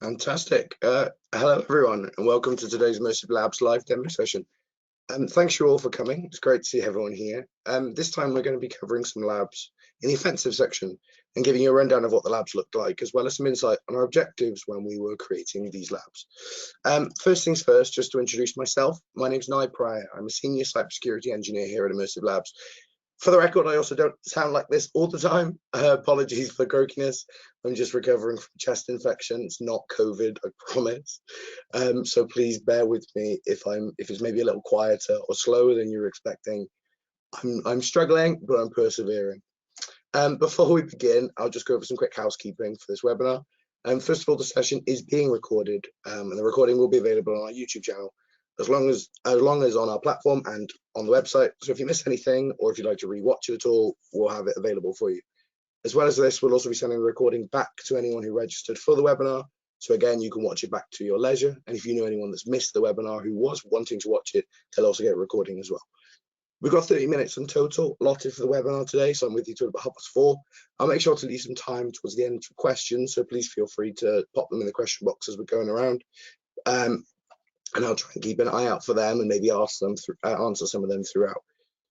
Fantastic. Hello, everyone, and welcome to today's Immersive Labs live demo session. Thanks you all for coming. It's great to see everyone here. This time we're going to be covering some labs in the offensive section and giving you a rundown of what the labs looked like, as well as some insight on our objectives when we were creating these labs. First things first, just to introduce myself, my name's Nye Prior. I'm a senior cybersecurity engineer here at Immersive Labs. For the record, I also don't sound like this all the time. Apologies for croakiness. I'm just recovering from chest infection. It's not COVID, I promise. So please bear with me if it's maybe a little quieter or slower than you're expecting. I'm struggling, but I'm persevering. Before we begin, I'll just go over some quick housekeeping for this webinar. First of all, the session is being recorded, and the recording will be available on our YouTube channel as long as on our platform and on the website. So if you miss anything, or if you'd like to rewatch it at all, we'll have it available for you. As well as this, we'll also be sending the recording back to anyone who registered for the webinar. So again, you can watch it back to your leisure. And if you know anyone that's missed the webinar who was wanting to watch it, they'll also get a recording as well. We've got 30 minutes in total allotted for the webinar today, so I'm with you till about 4:30. I'll make sure to leave some time towards the end for questions, so please feel free to pop them in the question box as we're going around. And I'll try and keep an eye out for them and maybe answer some of them throughout.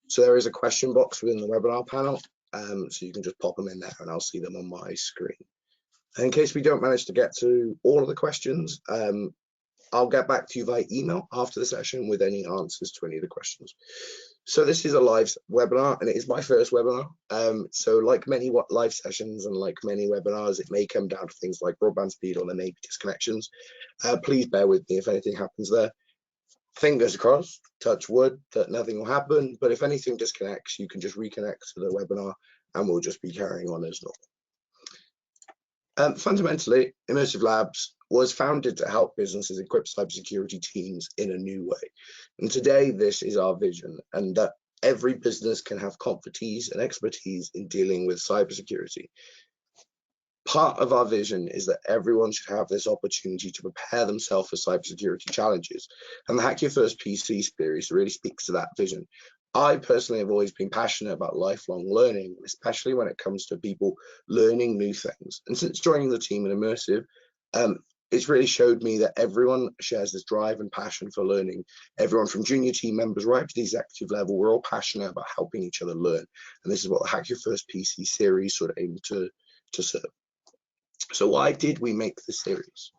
So there is a question box within the webinar panel, so you can just pop them in there and I'll see them on my screen. And in case we don't manage to get to all of the questions, I'll get back to you via email after the session with any answers to any of the questions. So this is a live webinar, and it is my first webinar. So like many live sessions and like many webinars, it may come down to things like broadband speed or there may be disconnections. Please bear with me if anything happens there. Fingers crossed, touch wood, that nothing will happen. But if anything disconnects, you can just reconnect to the webinar and we'll just be carrying on as normal. Fundamentally, Immersive Labs was founded to help businesses equip cybersecurity teams in a new way. And today, this is our vision, and that every business can have competencies and expertise in dealing with cybersecurity. Part of our vision is that everyone should have this opportunity to prepare themselves for cybersecurity challenges. And the Hack Your First PC series really speaks to that vision. I personally have always been passionate about lifelong learning, especially when it comes to people learning new things. And since joining the team in Immersive, it's really showed me that everyone shares this drive and passion for learning. Everyone from junior team members right to the executive level, we're all passionate about helping each other learn. And this is what the Hack Your First PC series sort of aimed to serve. So why did we make this series?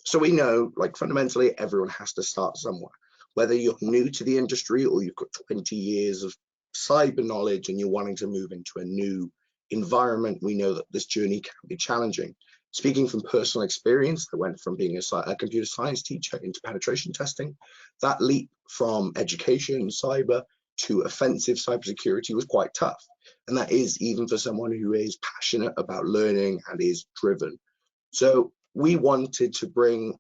So we know, like, fundamentally, everyone has to start somewhere. Whether you're new to the industry or you've got 20 years of cyber knowledge and you're wanting to move into a new environment, we know that this journey can be challenging. Speaking from personal experience, I went from being a computer science teacher into penetration testing. That leap from education, cyber, to offensive cybersecurity was quite tough. And that is even for someone who is passionate about learning and is driven. So we wanted to bring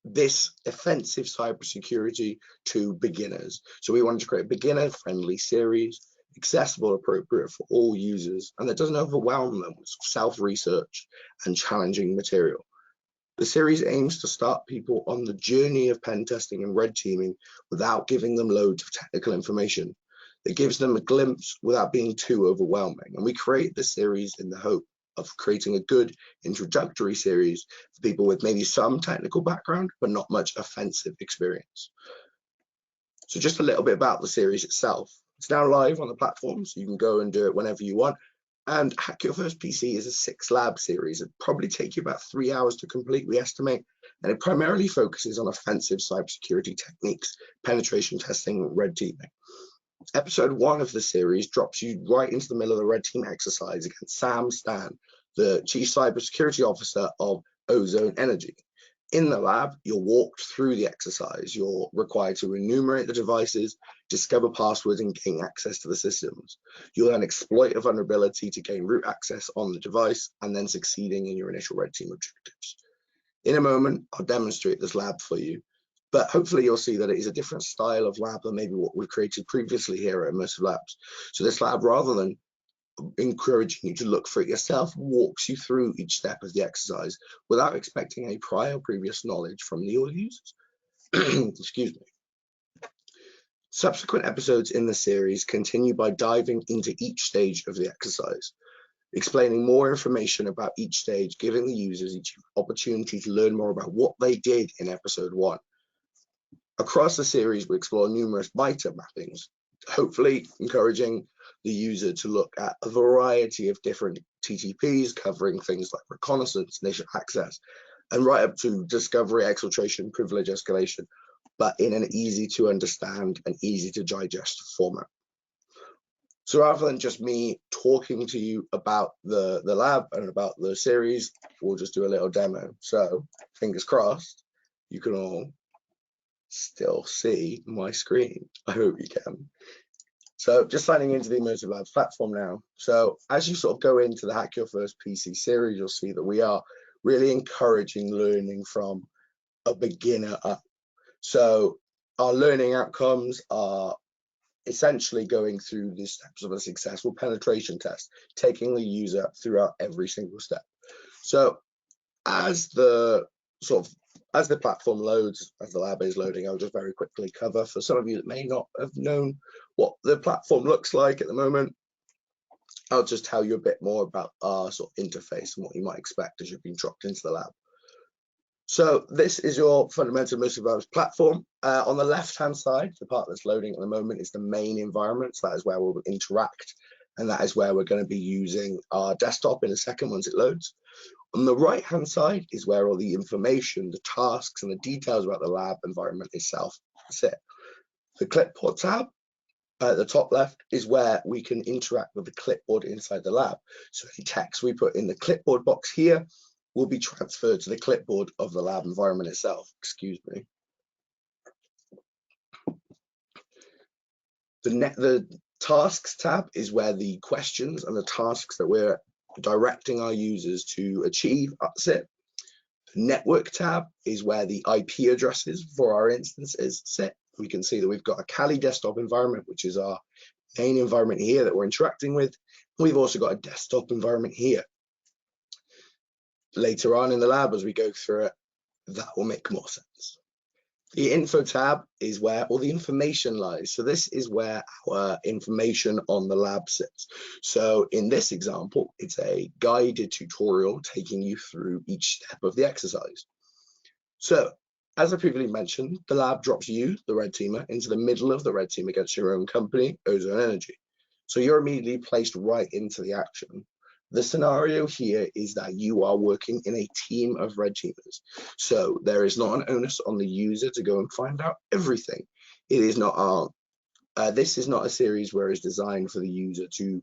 this offensive cybersecurity to beginners. So we wanted to create a beginner-friendly series, accessible, appropriate for all users, and that doesn't overwhelm them with self-research and challenging material. The series aims to start people on the journey of pen testing and red teaming without giving them loads of technical information. It gives them a glimpse without being too overwhelming. And we create this series in the hope of creating a good introductory series for people with maybe some technical background, but not much offensive experience. So just a little bit about the series itself. It's now live on the platform, so you can go and do it whenever you want. And Hack Your First PC is a 6-lab series. It'll probably take you about 3 hours to complete, we estimate, and it primarily focuses on offensive cybersecurity techniques, penetration testing, and red teaming. Episode 1 of the series drops you right into the middle of the red team exercise against Sam Stan, the Chief Cybersecurity Officer of Ozone Energy. In the lab, you're walked through the exercise. You're required to enumerate the devices, discover passwords, and gain access to the systems. You'll then exploit a vulnerability to gain root access on the device, and then succeeding in your initial red team objectives. In a moment, I'll demonstrate this lab for you, but hopefully you'll see that it is a different style of lab than maybe what we've created previously here at Immersive Labs. So this lab, rather than encouraging you to look for it yourself, walks you through each step of the exercise without expecting any prior previous knowledge from the users. Excuse me. Subsequent episodes in the series continue by diving into each stage of the exercise. explaining more information about each stage, giving the users each opportunity to learn more about what they did in episode 1. Across the series, we explore numerous meta mappings, hopefully encouraging the user to look at a variety of different TTPs covering things like reconnaissance, initial access, and right up to discovery, exfiltration, privilege escalation, but in an easy to understand and easy to digest format. So rather than just me talking to you about the lab and about the series, we'll just do a little demo. So fingers crossed, you can all still see my screen. I hope you can. So just signing into the Immersive Labs platform now. So as you sort of go into the Hack Your First PC series, you'll see that we are really encouraging learning from a beginner up. So our learning outcomes are essentially going through the steps of a successful penetration test, taking the user throughout every single step. So as the platform loads, as the lab is loading, I'll just very quickly cover for some of you that may not have known what the platform looks like at the moment. I'll just tell you a bit more about our sort of interface and what you might expect as you've been dropped into the lab. So this is your fundamental Immersive Labs platform. On the left-hand side, the part that's loading at the moment is the main environment. So that is where we'll interact, and that is where we're going to be using our desktop in a second once it loads. On the right-hand side is where all the information, the tasks, and the details about the lab environment itself sit. The clipboard tab at the top left is where we can interact with the clipboard inside the lab. So any text we put in the clipboard box here will be transferred to the clipboard of the lab environment itself. Excuse me. The tasks tab is where the questions and the tasks that we're directing our users to achieve sit. The network tab is where the IP addresses for our instances sit. We can see that we've got a Kali desktop environment, which is our main environment here that we're interacting with. We've also got a desktop environment here. Later on in the lab, as we go through it, that will make more sense. The info tab is where all the information lies. So this is where our information on the lab sits. So in this example, it's a guided tutorial taking you through each step of the exercise. So as I previously mentioned, the lab drops you, the red teamer, into the middle of the red team against your own company, Ozone Energy. So you're immediately placed right into the action. The scenario here is that you are working in a team of red teamers. So there is not an onus on the user to go and find out everything. It is not this is not a series where it's designed for the user to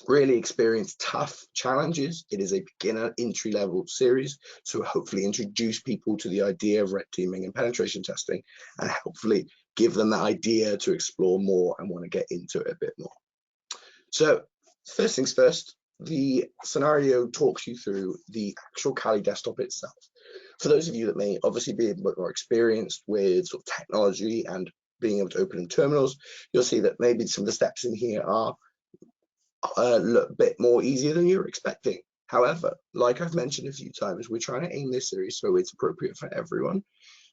really experience tough challenges. It is a beginner entry-level series, so hopefully introduce people to the idea of red teaming and penetration testing, and hopefully give them that idea to explore more and want to get into it a bit more. So first things first, the scenario talks you through the actual Kali desktop itself. For those of you that may obviously be a bit more experienced with sort of technology and being able to open in terminals, you'll see that maybe some of the steps in here are a little bit more easier than you're expecting. However, like I've mentioned a few times, we're trying to aim this series so it's appropriate for everyone.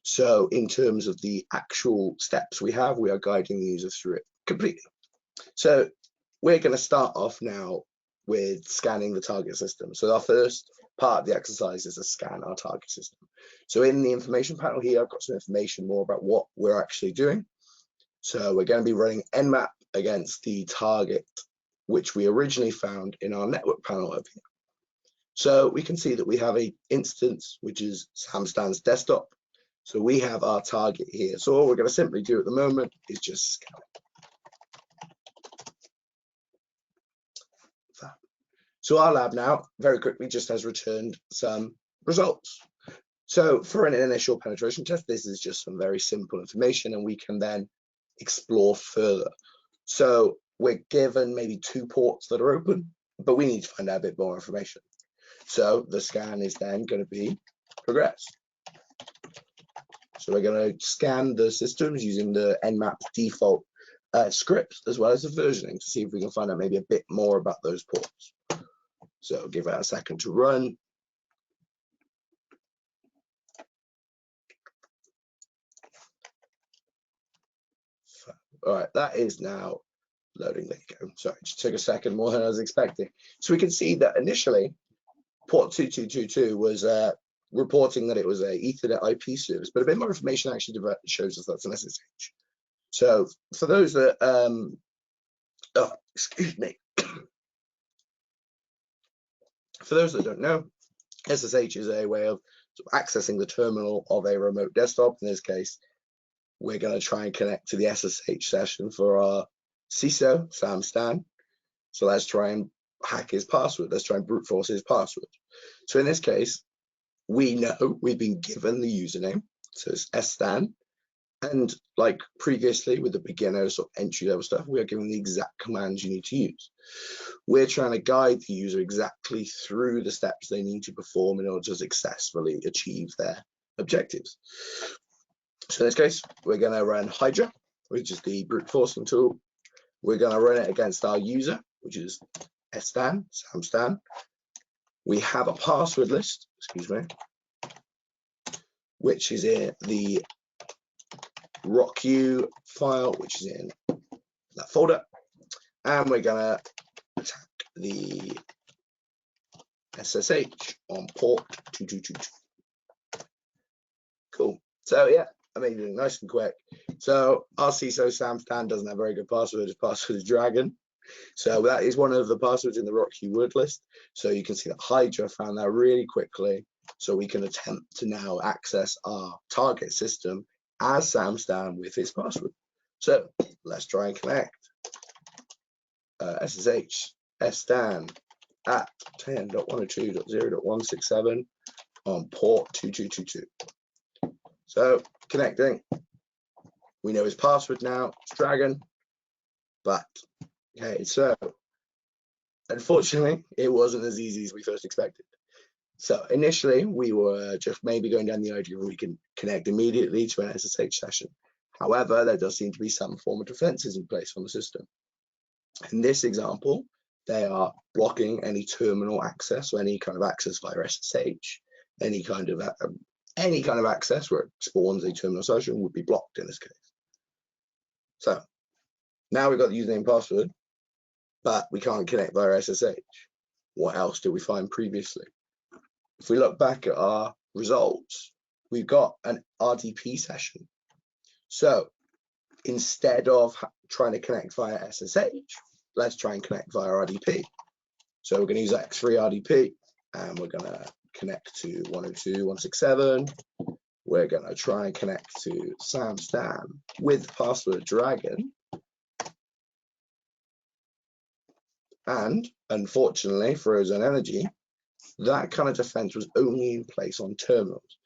So in terms of the actual steps we have, we are guiding the user through it completely. So we're going to start off now with scanning the target system. So our first part of the exercise is to scan our target system. So in the information panel here, I've got some information more about what we're actually doing. So we're going to be running Nmap against the target, which we originally found in our network panel over here. So we can see that we have a instance, which is Samstan's desktop. So we have our target here. So all we're going to simply do at the moment is just scan it. So our lab now very quickly just has returned some results. So for an initial penetration test, this is just some very simple information, and we can then explore further. So we're given maybe 2 ports that are open, but we need to find out a bit more information. So the scan is then going to be progress. So we're going to scan the systems using the Nmap default scripts as well as the versioning to see if we can find out maybe a bit more about those ports. So give that a second to run. All right, that is now Loading, there you go. Sorry, it just took a second more than I was expecting. So we can see that initially port 2222 was reporting that it was a Ethernet IP service, but a bit more information actually shows us that's an SSH. So for those that, excuse me, for those that don't know, SSH is a way of accessing the terminal of a remote desktop. In this case, we're going to try and connect to the SSH session for our CISO, Sam Stan. So let's try and hack his password. Let's try and brute force his password. So in this case, we know we've been given the username, so it's stan. And like previously with the beginner sort of entry level stuff, we are given the exact commands you need to use. We're trying to guide the user exactly through the steps they need to perform in order to successfully achieve their objectives. So in this case, we're going to run Hydra, which is the brute forcing tool. We're going to run it against our user, which is stan, Sam Stan. We have a password list, excuse me, which is in the rocku file, which is in that folder. And we're going to attack the SSH on port 2222. Cool. So yeah, amazing, nice and quick. So our CISO Sam Stan doesn't have a very good password. His password is Dragon. So that is one of the passwords in the rocku word list. So you can see that Hydra found that really quickly. So we can attempt to now access our target system as Sam Stan with his password. So let's try and connect. SSH stan at 10.102.0.167 on port 2222. So connecting. We know his password now, it's Dragon. But okay, so unfortunately, it wasn't as easy as we first expected. So initially, we were just maybe going down the idea of we can connect immediately to an SSH session. However, there does seem to be some form of defenses in place on the system. In this example, they are blocking any terminal access or any kind of access via SSH. Any kind of access where it spawns a terminal session would be blocked in this case. So now we've got the username and password, but we can't connect via SSH. What else did we find previously? If we look back at our results, we've got an RDP session. So instead of trying to connect via SSH, let's try and connect via RDP. So we're going to use X3 RDP, and we're going to connect to 102.167. We're going to try and connect to Sam Stan with password Dragon. And unfortunately for Ozone Energy, that kind of defense was only in place on terminals.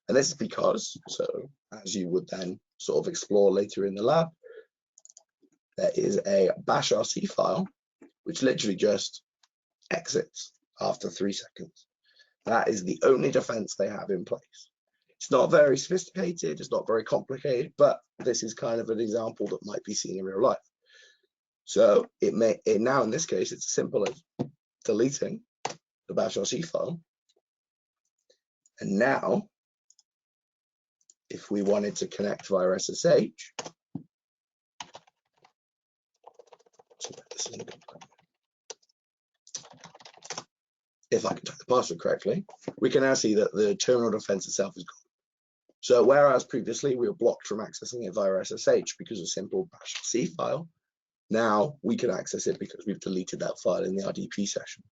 And this is because, so as you would then sort of explore later in the lab, there is a bash RC file, which literally just exits after 3 seconds. That is the only defense they have in place. It's not very sophisticated, it's not very complicated, but this is kind of an example that might be seen in real life. So now in this case, it's as simple as deleting the bash RC file. And now, if we wanted to connect via SSH, if I can type the password correctly, we can now see that the terminal defense itself is gone. So whereas previously we were blocked from accessing it via SSH because of a simple bash RC file, now we can access it because we've deleted that file in the RDP session.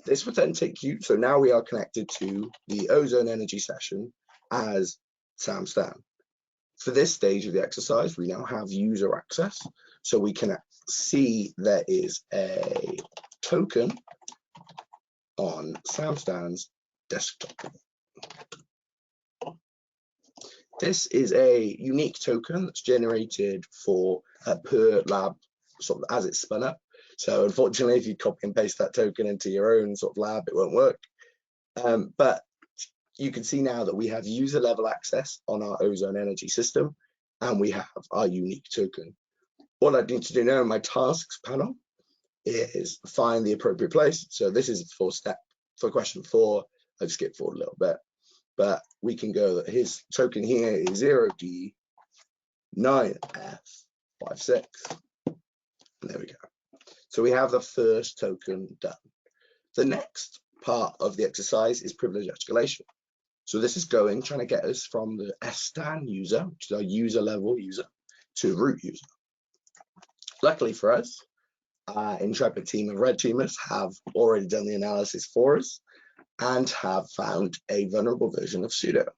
This would then take you, so now we are connected to the Ozone Energy session as Sam Stan. For this stage of the exercise, we now have user access, so we can see there is a token on Sam Stan's desktop. This is a unique token that's generated for per lab, sort of as it's spun up. So unfortunately, if you copy and paste that token into your own sort of lab, it won't work. But you can see now that we have user level access on our Ozone Energy system, and we have our unique token. All I need to do now in my tasks panel is find the appropriate place. So this is for question 4. I've skipped forward a little bit, but we can go that his token here is 0D9F56. And there we go. So we have the first token done. The next part of the exercise is privilege escalation. So this is trying to get us from the SSTAN user, which is our user level user, to root user. Luckily for us, intrepid team of red teamers have already done the analysis for us and have found a vulnerable version of sudo.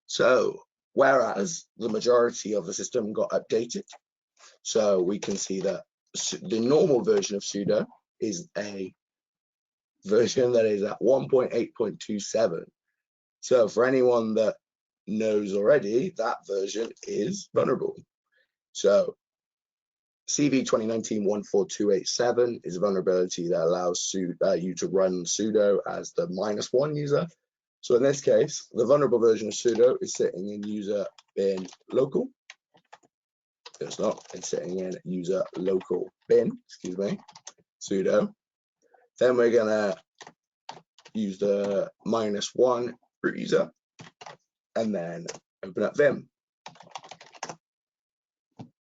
So whereas the majority of the system got updated, so we can see that the normal version of sudo is a version that is at 1.8.27. So for anyone that knows already, that version is vulnerable. So CV 2019-14287 is a vulnerability that allows you to run sudo as the -1 user. So in this case, the vulnerable version of sudo is sitting in user bin local. It's not, it's sitting in user local bin, excuse me, sudo. Then we're gonna use the -1 root user and then open up Vim.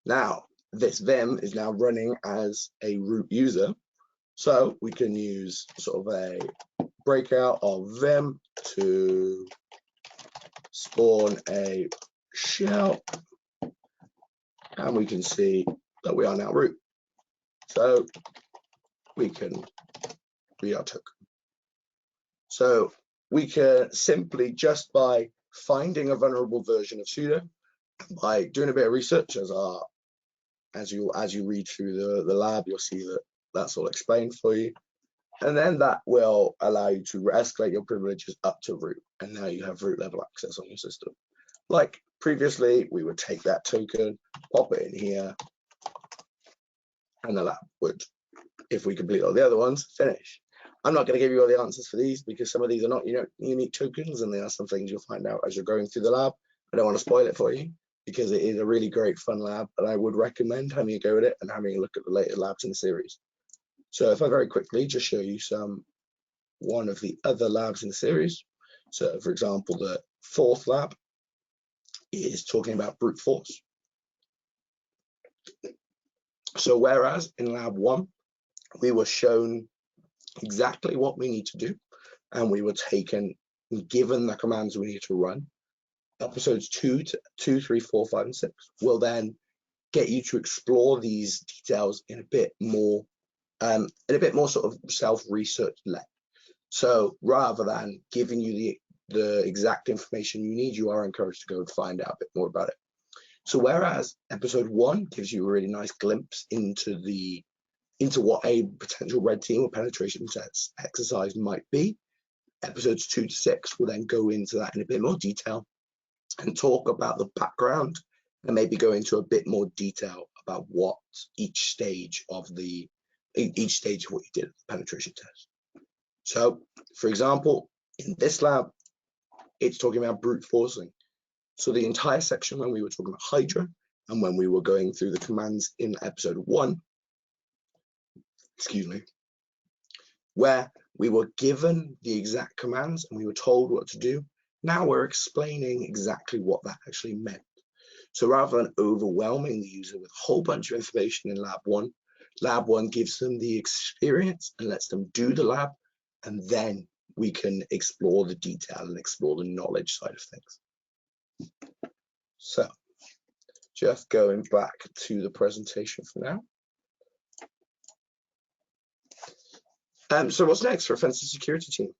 Now, this Vim is now running as a root user. So we can use sort of a breakout of Vim to spawn a shell. And we can see that we are now root. So we can read our token. So we can simply, just by finding a vulnerable version of sudo, by doing a bit of research, as you read through the lab, you'll see that that's all explained for you. And then that will allow you to escalate your privileges up to root. And now you have root level access on your system. Like previously, we would take that token, pop it in here, and the lab would, if we complete all the other ones, finish. I'm not going to give you all the answers for these because some of these are not unique tokens, and there are some things you'll find out as you're going through the lab. I don't want to spoil it for you because it is a really great fun lab, and I would recommend having a go at it and having a look at the later labs in the series. So if I very quickly just show you one of the other labs in the series. So for example, the fourth lab is talking about brute force. So whereas in lab 1, we were shown exactly what we need to do, and we were given the commands we need to run, episodes 2, 3, 4, 5, and 6 will then get you to explore these details in a bit more sort of self-research led. So rather than giving you the exact information you need, you are encouraged to go and find out a bit more about it. So whereas episode 1 gives you a really nice glimpse into what a potential red team or penetration test exercise might be, episodes 2 to 6 will then go into that in a bit more detail and talk about the background and maybe go into a bit more detail about what each stage of what you did at the penetration test. So, for example, in this lab, it's talking about brute forcing. So the entire section when we were talking about Hydra and when we were going through the commands in episode 1, excuse me, where we were given the exact commands and we were told what to do, now we're explaining exactly what that actually meant. So rather than overwhelming the user with a whole bunch of information in lab 1 gives them the experience and lets them do the lab, and then we can explore the detail and explore the knowledge side of things. So just going back to the presentation for now. So what's next for offensive security team?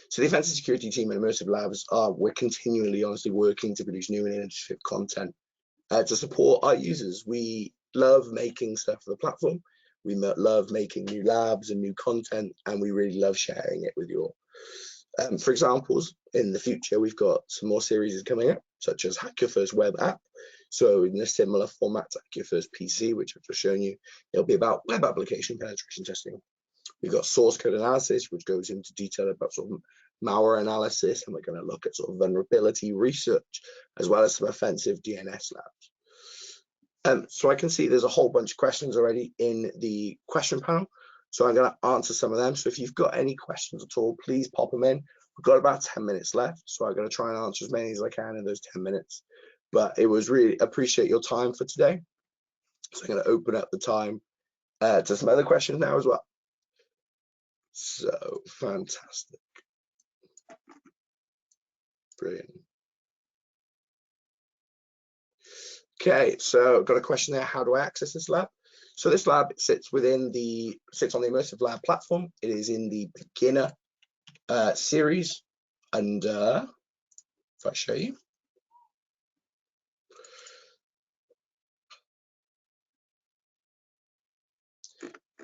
So the offensive security team and Immersive Labs we're continually honestly working to produce new and innovative content to support our users. We love making stuff for the platform. We love making new labs and new content, and we really love sharing it with you all. For examples, in the future, we've got some more series coming up, such as Hack Your First Web App. So in a similar format to Hack Your First PC, which I've just shown you, it'll be about web application penetration testing. We've got source code analysis, which goes into detail about sort of malware analysis, and we're going to look at sort of vulnerability research, as well as some offensive DNS labs. So I can see there's a whole bunch of questions already in the question panel. So I'm going to answer some of them. So if you've got any questions at all, please pop them in. We've got about 10 minutes left, so I'm going to try and answer as many as I can in those 10 minutes. But it was really appreciate your time for today. So I'm going to open up the time to some other questions now as well. So fantastic. Brilliant. Okay, so I've got a question there. How do I access this lab? So this lab sits on the Immersive Lab platform. It is in the beginner series under, if I show you,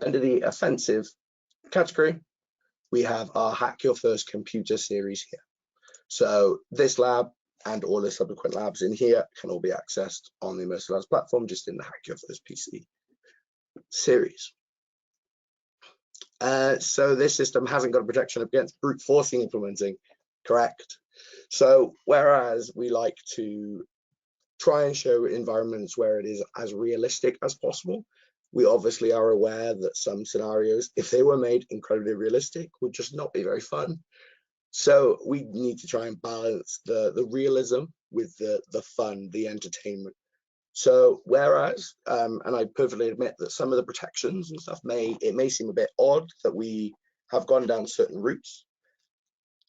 under the offensive category, we have our Hack Your First Computer series here. So this lab and all the subsequent labs in here can all be accessed on the Immersive Labs platform, just in the Hack Your First PC series. So this system hasn't got a protection against brute forcing implementing, correct? So whereas we like to try and show environments where it is as realistic as possible, we obviously are aware that some scenarios, if they were made incredibly realistic, would just not be very fun. So we need to try and balance the realism with the fun, the entertainment. So whereas, and I perfectly admit that some of the protections and stuff may seem a bit odd that we have gone down certain routes.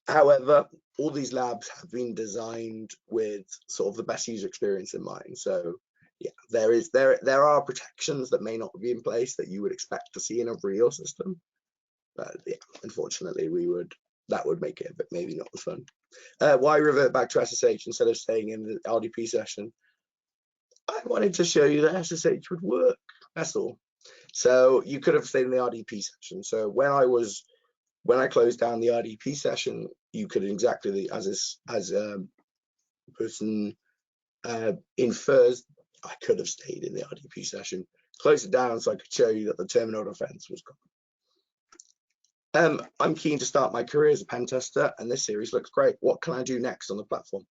However, all these labs have been designed with sort of the best user experience in mind. So yeah, there are protections that may not be in place that you would expect to see in a real system. But yeah, unfortunately, that would make it, but maybe not as fun. Why revert back to SSH instead of staying in the RDP session? I wanted to show you that SSH would work. That's all. So you could have stayed in the RDP session. So when I closed down the RDP session, you could exactly as person infers, I could have stayed in the RDP session, close it down so I could show you that the terminal defense was gone. I'm keen to start my career as a pen tester, and this series looks great. What can I do next on the platform?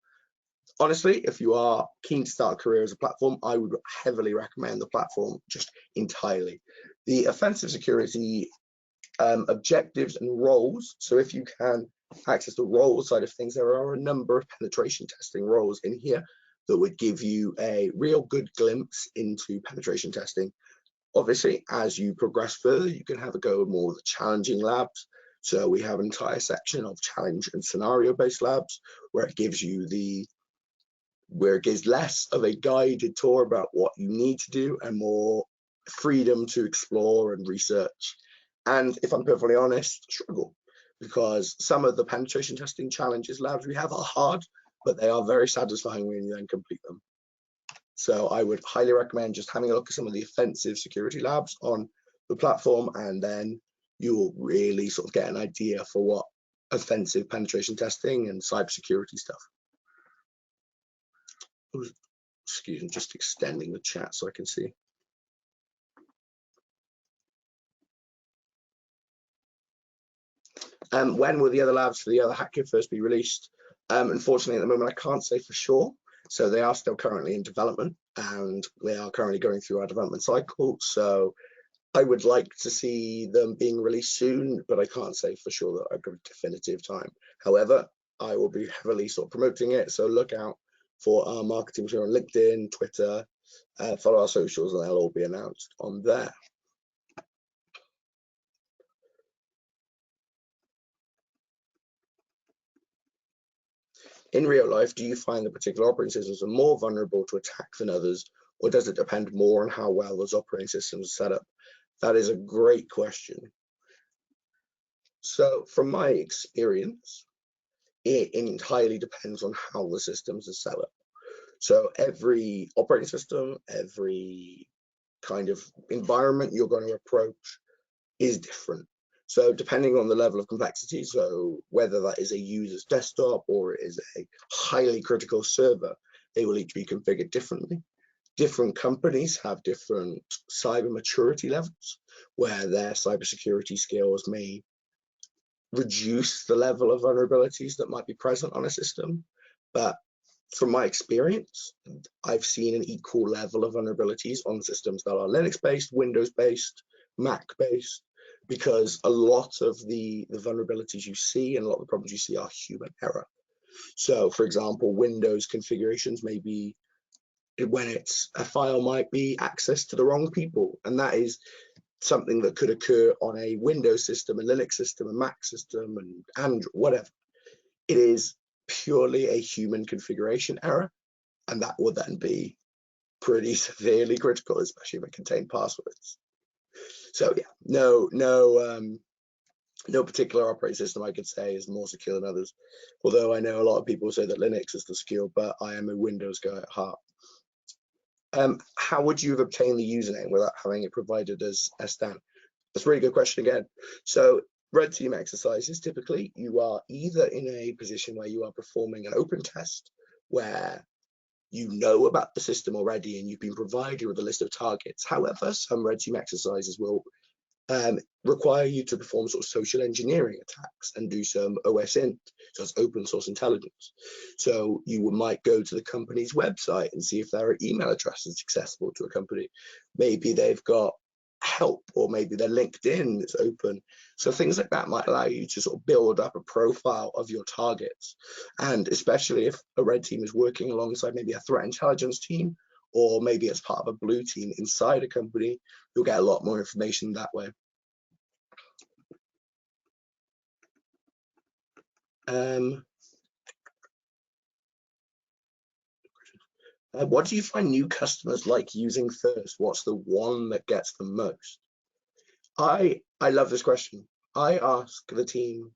Honestly, if you are keen to start a career as a platform, I would heavily recommend the platform just entirely. The offensive security objectives and roles. So if you can access the role side of things, there are a number of penetration testing roles in here that would give you a real good glimpse into penetration testing. Obviously, as you progress further, you can have a go at more of the challenging labs. So we have an entire section of challenge and scenario-based labs where it gives less of a guided tour about what you need to do and more freedom to explore and research. And if I'm perfectly honest, struggle, because some of the penetration testing challenges labs we have are hard, but they are very satisfying when you then complete them. So I would highly recommend just having a look at some of the offensive security labs on the platform, and then you will really sort of get an idea for what offensive penetration testing and cybersecurity stuff. Excuse me, just extending the chat so I can see. When will the other labs for the other Hack Your First be released? Unfortunately, at the moment, I can't say for sure. So they are still currently in development, and they are currently going through our development cycle. So I would like to see them being released soon, but I can't say for sure that I've got a definitive time. However, I will be heavily sort of promoting it. So look out for our marketing material on LinkedIn, Twitter, follow our socials, and they'll all be announced on there. In real life, do you find that particular operating systems are more vulnerable to attack than others, or does it depend more on how well those operating systems are set up? That is a great question. So from my experience, it entirely depends on how the systems are set up. So every operating system, every kind of environment you're going to approach is different. So depending on the level of complexity, so whether that is a user's desktop or it is a highly critical server, they will each be configured differently. Different companies have different cyber maturity levels, where their cybersecurity skills may reduce the level of vulnerabilities that might be present on a system. But from my experience, I've seen an equal level of vulnerabilities on systems that are Linux-based, Windows-based, Mac-based, because a lot of the vulnerabilities you see and a lot of the problems you see are human error. So, for example, Windows configurations may be when it's a file might be accessed to the wrong people, and that is something that could occur on a Windows system, a Linux system, a Mac system, and Android, whatever. It is purely a human configuration error, and that would then be pretty severely critical, especially if it contained passwords. So yeah, no particular operating system I could say is more secure than others. Although I know a lot of people say that Linux is the secure, but I am a Windows guy at heart. How would you have obtained the username without having it provided as Stan? That's a really good question again. So red team exercises, typically you are either in a position where you are performing an open test where you know about the system already and you've been provided with a list of targets. However, some red team exercises will require you to perform sort of social engineering attacks and do some OSINT, so it's open source intelligence. So you might go to the company's website and see if there are email addresses accessible to a company. Maybe they've got help, or maybe their LinkedIn is open. So things like that might allow you to sort of build up a profile of your targets. And especially if a red team is working alongside maybe a threat intelligence team, or maybe as part of a blue team inside a company, you'll get a lot more information that way. What do you find new customers like using first? What's the one that gets them most? I love this question. I ask the team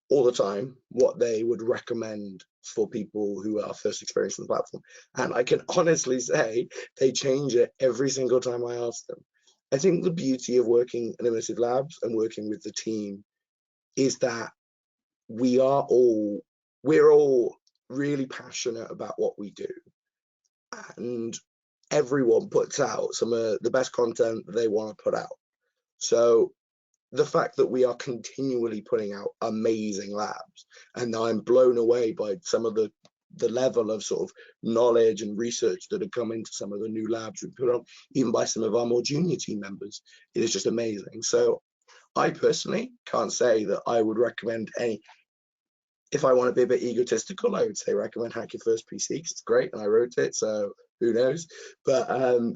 all the time what they would recommend for people who are first experienced on the platform. And I can honestly say they change it every single time I ask them. I think the beauty of working in Immersive Labs and working with the team is that we're all really passionate about what we do. And everyone puts out some of the best content that they want to put out. So the fact that we are continually putting out amazing labs, and I'm blown away by some of the level of sort of knowledge and research that have come into some of the new labs we put on, even by some of our more junior team members. It is just amazing. So I personally can't say that I would recommend any. If I want to be a bit egotistical, I would say recommend Hack Your First PC, because it's great and I wrote it, so who knows. But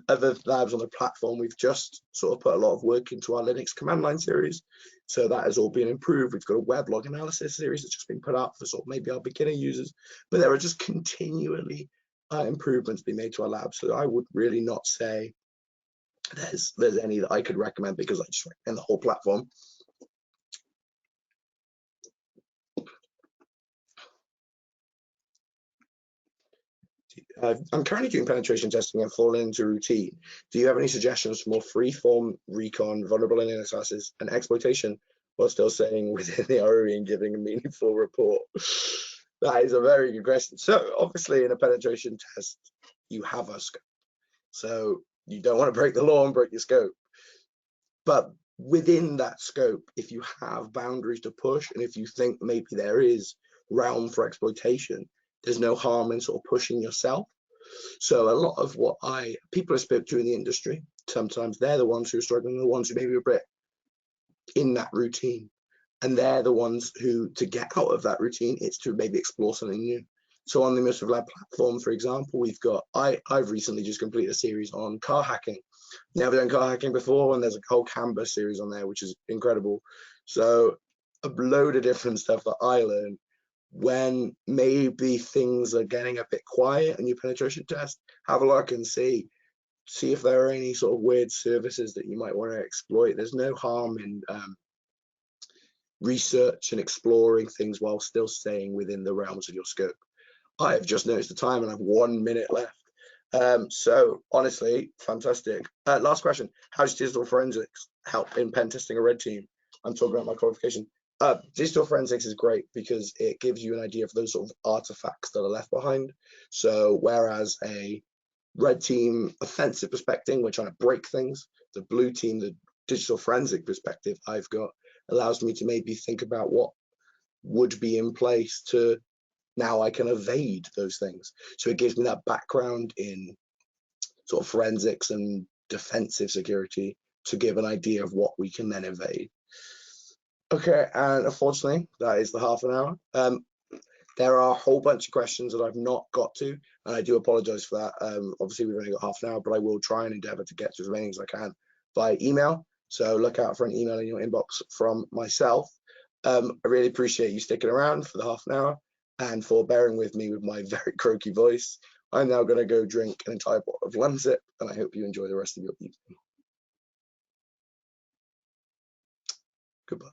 other labs on the platform, we've just sort of put a lot of work into our Linux command line series, so that has all been improved. We've got a weblog analysis series that's just been put out for sort of maybe our beginner users, but there are just continually improvements being made to our lab. So I would really not say there's any that I could recommend, because I just recommend the whole platform. I'm currently doing penetration testing and falling into routine. Do you have any suggestions for more free-form recon, vulnerable analysis, and exploitation, while still staying within the ROE and giving a meaningful report? That is a very good question. So obviously in a penetration test, you have a scope. So you don't want to break the law and break your scope. But within that scope, if you have boundaries to push, and if you think maybe there is realm for exploitation, there's no harm in sort of pushing yourself. So a lot of what people I spoke to in the industry, sometimes they're the ones who are struggling, the ones who maybe are a bit in that routine. And they're the ones who, to get out of that routine, it's to maybe explore something new. So on the Immersive Lab platform, for example, I've recently just completed a series on car hacking. Never done car hacking before, and there's a whole Canvas series on there, which is incredible. So a load of different stuff that I learned. When maybe things are getting a bit quiet and your penetration test, have a look and see if there are any sort of weird services that you might want to exploit. There's no harm in research and exploring things while still staying within the realms of your scope. I have just noticed the time and I have 1 minute left. So honestly, fantastic. Last question. How does digital forensics help in pen testing a red team? I'm talking about my qualification. Digital forensics is great because it gives you an idea of those sort of artifacts that are left behind. So whereas a red team offensive perspective, we're trying to break things, the blue team, the digital forensic perspective I've got, allows me to maybe think about what would be in place to now I can evade those things. So it gives me that background in sort of forensics and defensive security to give an idea of what we can then evade. Okay, and unfortunately, that is the half an hour. There are a whole bunch of questions that I've not got to, and I do apologize for that. Obviously, we've only got half an hour, but I will try and endeavor to get to as many as I can via email. So look out for an email in your inbox from myself. I really appreciate you sticking around for the half an hour and for bearing with me with my very croaky voice. I'm now going to go drink an entire bottle of Lemsip, and I hope you enjoy the rest of your evening. Goodbye.